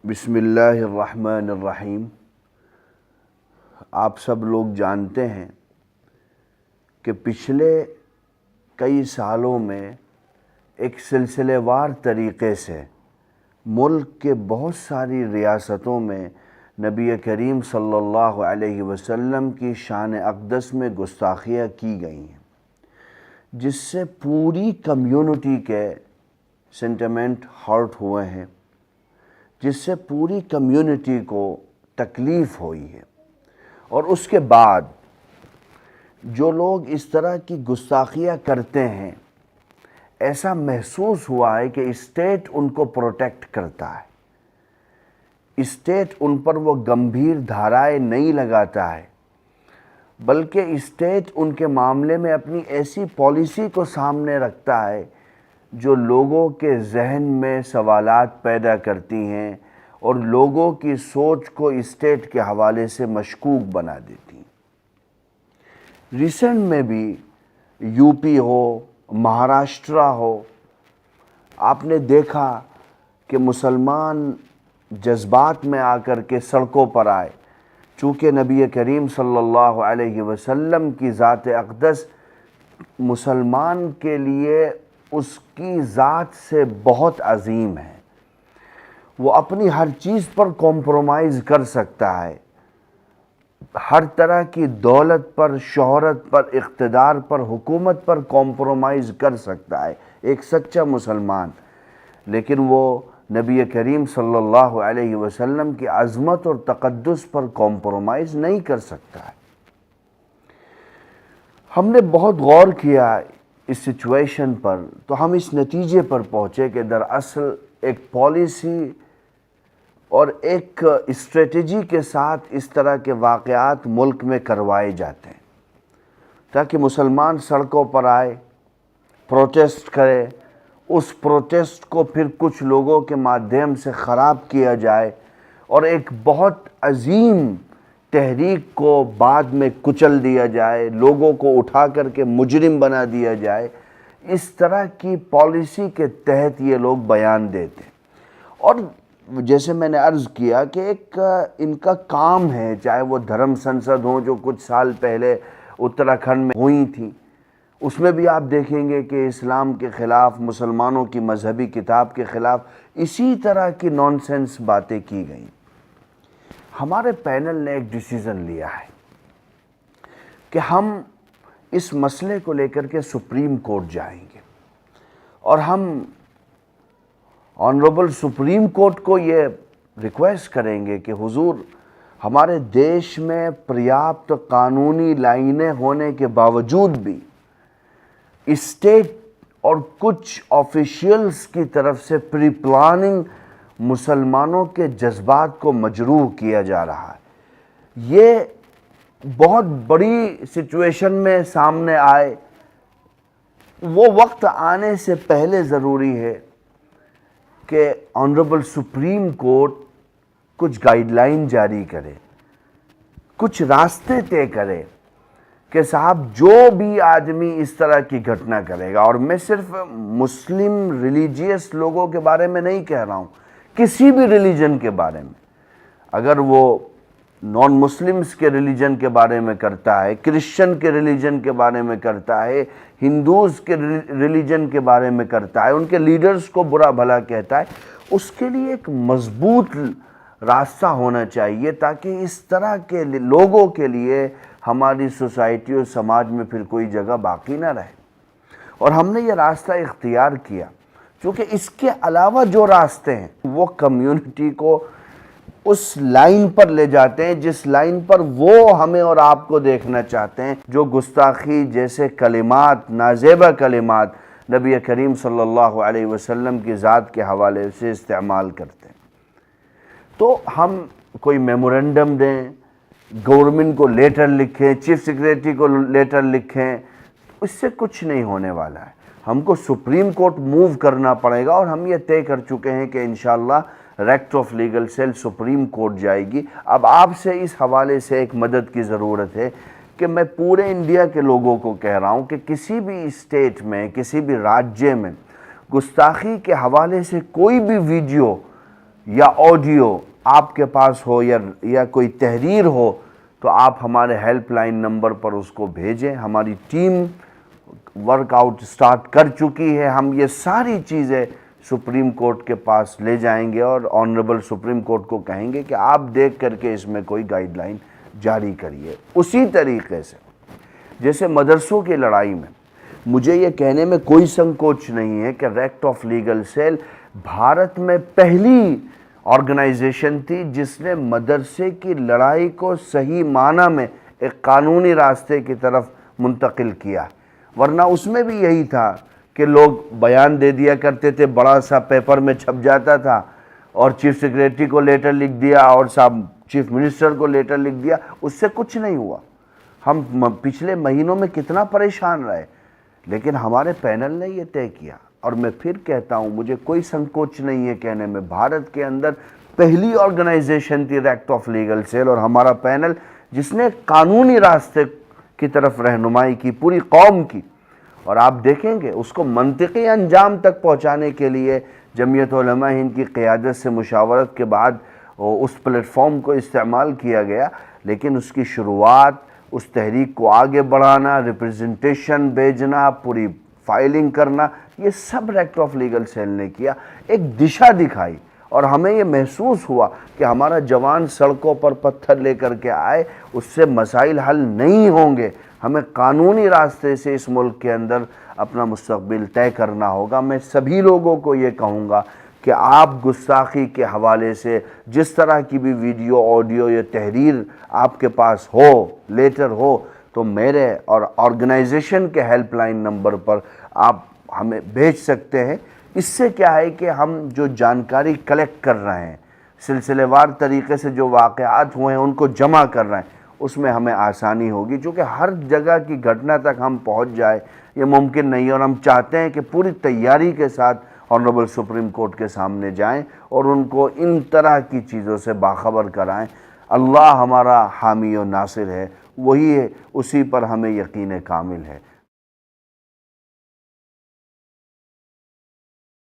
بسم اللہ الرحمن الرحیم۔ آپ سب لوگ جانتے ہیں کہ پچھلے کئی سالوں میں ایک سلسلے وار طریقے سے ملک کے بہت ساری ریاستوں میں نبی کریم صلی اللہ علیہ وسلم کی شان اقدس میں گستاخیاں کی گئی ہیں، جس سے پوری کمیونٹی کے سینٹیمنٹ ہرٹ ہوئے ہیں، جس سے پوری کمیونٹی کو تکلیف ہوئی ہے۔ اور اس کے بعد جو لوگ اس طرح کی گستاخیاں کرتے ہیں، ایسا محسوس ہوا ہے کہ اسٹیٹ ان کو پروٹیکٹ کرتا ہے، اسٹیٹ ان پر وہ گمبھیر دھارائیں نہیں لگاتا ہے، بلکہ اسٹیٹ ان کے معاملے میں اپنی ایسی پالیسی کو سامنے رکھتا ہے جو لوگوں کے ذہن میں سوالات پیدا کرتی ہیں اور لوگوں کی سوچ کو اسٹیٹ کے حوالے سے مشکوک بنا دیتی ہیں۔ ریسنٹ میں بھی یو پی ہو، مہاراشٹرا ہو، آپ نے دیکھا کہ مسلمان جذبات میں آ کر کے سڑکوں پر آئے، چونکہ نبی کریم صلی اللہ علیہ وسلم کی ذات اقدس مسلمان کے لیے اس کی ذات سے بہت عظیم ہے۔ وہ اپنی ہر چیز پر کمپرومائز کر سکتا ہے، ہر طرح کی دولت پر، شہرت پر، اقتدار پر، حکومت پر کمپرومائز کر سکتا ہے ایک سچا مسلمان، لیکن وہ نبی کریم صلی اللہ علیہ وسلم کی عظمت اور تقدس پر کمپرومائز نہیں کر سکتا ہے۔ ہم نے بہت غور کیا اس سچویشن پر، تو ہم اس نتیجے پر پہنچے کہ دراصل ایک پالیسی اور ایک اسٹریٹجی کے ساتھ اس طرح کے واقعات ملک میں کروائے جاتے ہیں تاکہ مسلمان سڑکوں پر آئے، پروٹیسٹ کرے، اس پروٹیسٹ کو پھر کچھ لوگوں کے مادھیم سے خراب کیا جائے اور ایک بہت عظیم تحریک کو بعد میں کچل دیا جائے، لوگوں کو اٹھا کر کے مجرم بنا دیا جائے۔ اس طرح کی پالیسی کے تحت یہ لوگ بیان دیتے ہیں، اور جیسے میں نے عرض کیا کہ ایک ان کا کام ہے، چاہے وہ دھرم سنسد ہوں جو کچھ سال پہلے اتراکھنڈ میں ہوئی تھیں، اس میں بھی آپ دیکھیں گے کہ اسلام کے خلاف، مسلمانوں کی مذہبی کتاب کے خلاف اسی طرح کی نان سینس باتیں کی گئیں۔ ہمارے پینل نے ایک ڈیسیژن لیا ہے کہ ہم اس مسئلے کو لے کر کے سپریم کورٹ جائیں گے، اور ہم آنریبل سپریم کورٹ کو یہ ریکویسٹ کریں گے کہ حضور، ہمارے دیش میں پریاپت قانونی لائنیں ہونے کے باوجود بھی اسٹیٹ اور کچھ آفیشیلز کی طرف سے پری پلاننگ مسلمانوں کے جذبات کو مجروح کیا جا رہا ہے۔ یہ بہت بڑی سچویشن میں سامنے آئے، وہ وقت آنے سے پہلے ضروری ہے کہ آنریبل سپریم کورٹ کچھ گائیڈ لائن جاری کرے، کچھ راستے طے کرے کہ صاحب جو بھی آدمی اس طرح کی گھٹنا کرے گا، اور میں صرف مسلم ریلیجیس لوگوں کے بارے میں نہیں کہہ رہا ہوں، کسی بھی ریلیجن کے بارے میں، اگر وہ نان مسلمز کے ریلیجن کے بارے میں کرتا ہے، کرسچن کے ریلیجن کے بارے میں کرتا ہے، ہندوز کے ریلیجن کے بارے میں کرتا ہے، ان کے لیڈرز کو برا بھلا کہتا ہے، اس کے لیے ایک مضبوط راستہ ہونا چاہیے تاکہ اس طرح کے لوگوں کے لیے ہماری سوسائٹی اور سماج میں پھر کوئی جگہ باقی نہ رہے۔ اور ہم نے یہ راستہ اختیار کیا، چونکہ اس کے علاوہ جو راستے ہیں وہ کمیونٹی کو اس لائن پر لے جاتے ہیں جس لائن پر وہ ہمیں اور آپ کو دیکھنا چاہتے ہیں، جو گستاخی جیسے کلمات، نازیبہ کلمات نبی کریم صلی اللہ علیہ وسلم کی ذات کے حوالے سے استعمال کرتے ہیں۔ تو ہم کوئی میمورنڈم دیں، گورنمنٹ کو لیٹر لکھیں، چیف سیکریٹری کو لیٹر لکھیں، اس سے کچھ نہیں ہونے والا ہے۔ ہم کو سپریم کورٹ موو کرنا پڑے گا، اور ہم یہ طے کر چکے ہیں کہ انشاءاللہ ریکٹ of legal cell Supreme Court جائے گی۔ اب آپ سے اس حوالے سے ایک مدد کی ضرورت ہے کہ میں پورے انڈیا کے لوگوں کو کہہ رہا ہوں کہ کسی بھی اسٹیٹ میں، کسی بھی راجیہ میں گستاخی کے حوالے سے کوئی بھی ویڈیو یا آڈیو آپ کے پاس ہو یا کوئی تحریر ہو تو آپ ہمارے ہیلپ لائن نمبر پر اس کو بھیجیں. ہماری ٹیم ورک آؤٹ سٹارٹ کر چکی ہے. ہم یہ ساری چیزیں سپریم کورٹ کے پاس لے جائیں گے اور آنریبل سپریم کورٹ کو کہیں گے کہ آپ دیکھ کر کے اس میں کوئی گائیڈ لائن جاری کریے. اسی طریقے سے جیسے مدرسوں کی لڑائی میں مجھے یہ کہنے میں کوئی سنکوچ نہیں ہے کہ ریکٹ آف لیگل سیل بھارت میں پہلی آرگنائزیشن تھی جس نے مدرسے کی لڑائی کو صحیح معنی میں ایک قانونی راستے کی طرف منتقل کیا. ورنہ اس میں بھی یہی تھا کہ لوگ بیان دے دیا کرتے تھے, بڑا سا پیپر میں چھپ جاتا تھا اور چیف سیکریٹری کو لیٹر لکھ دیا اور صاحب چیف منسٹر کو لیٹر لکھ دیا, اس سے کچھ نہیں ہوا. ہم پچھلے مہینوں میں کتنا پریشان رہے, لیکن ہمارے پینل نے یہ طے کیا. اور میں پھر کہتا ہوں, مجھے کوئی سنکوچ نہیں ہے کہنے میں, بھارت کے اندر پہلی آرگنائزیشن تھی ریکٹ آف لیگل سیل, اور ہمارا پینل جس نے قانونی راستے کی طرف رہنمائی کی پوری قوم کی. اور آپ دیکھیں گے اس کو منطقی انجام تک پہنچانے کے لیے جمعیت علماء ہند کی قیادت سے مشاورت کے بعد اس پلیٹ فارم کو استعمال کیا گیا. لیکن اس کی شروعات, اس تحریک کو آگے بڑھانا, ریپرزنٹیشن بھیجنا, پوری فائلنگ کرنا, یہ سب ریکٹ آف لیگل سیل نے کیا. ایک دشا دکھائی اور ہمیں یہ محسوس ہوا کہ ہمارا جوان سڑکوں پر پتھر لے کر کے آئے, اس سے مسائل حل نہیں ہوں گے. ہمیں قانونی راستے سے اس ملک کے اندر اپنا مستقبل طے کرنا ہوگا. میں سبھی لوگوں کو یہ کہوں گا کہ آپ گستاخی کے حوالے سے جس طرح کی بھی ویڈیو, آڈیو یا تحریر آپ کے پاس ہو, لیٹر ہو, تو میرے اور آرگنائزیشن کے ہیلپ لائن نمبر پر آپ ہمیں بھیج سکتے ہیں. اس سے کیا ہے کہ ہم جو جانکاری کلیکٹ کر رہے ہیں, سلسلے وار طریقے سے جو واقعات ہوئے ہیں ان کو جمع کر رہے ہیں, اس میں ہمیں آسانی ہوگی. چونکہ ہر جگہ کی گھٹنا تک ہم پہنچ جائے یہ ممکن نہیں ہے, اور ہم چاہتے ہیں کہ پوری تیاری کے ساتھ آنریبل سپریم کورٹ کے سامنے جائیں اور ان کو ان طرح کی چیزوں سے باخبر کرائیں. اللہ ہمارا حامی و ناصر ہے, وہی ہے, اسی پر ہمیں یقین کامل ہے.